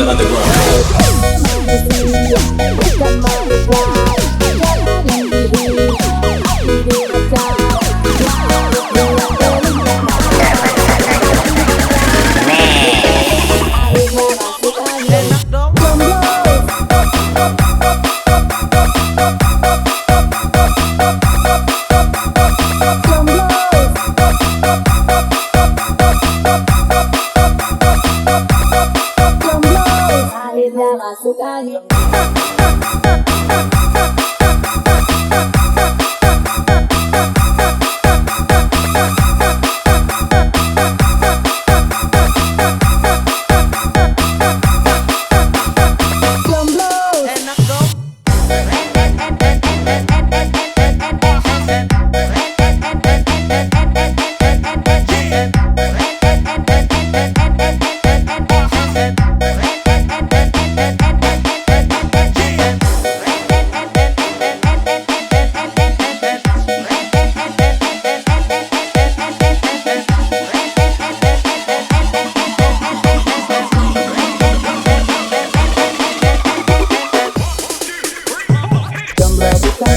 the underground. Masuk angin.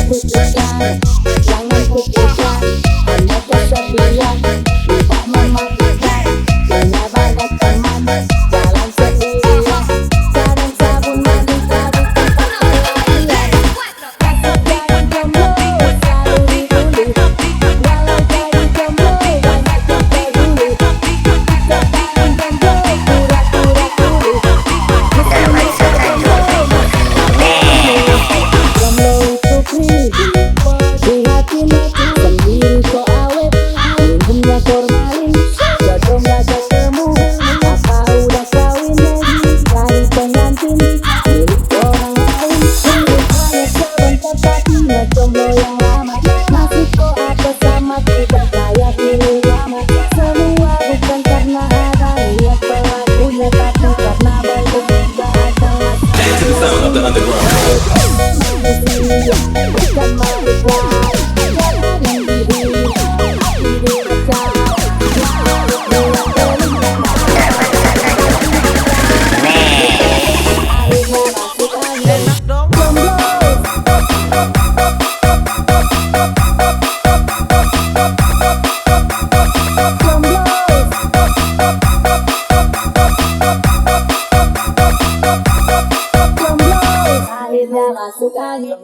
Putuskan, jangan putuskan, hanya kesedihan, tidak mematikan, punya banyak teman, jalan sendirian, sarung sabun mandi cari tempat pelarian. Takut jadi jomblo, selalu dibully, walau jadi jomblo, banyak yang peduli. Sekarang jomblo, pura-pura tuli, di hati mati sendiri kok awet, minumnya formalin, jodoh gak ketemu, apa udah kawin lagi, cari pengantin, milik orang lain, hidup hanya sebentar tapi gak jomblo yang lama, masih kok ada sama tidak kayak dulu lama, semua bukan karena ada lihat pelakunya tapi karena banyak tidak ada lagi. Dance to the sound of the underground. Bukan makhluk lain, jangan yang diri, diri pecah, makhluk dengan telinga. Akhirnya masuk angin, jomblo. Akhirnya masuk angin.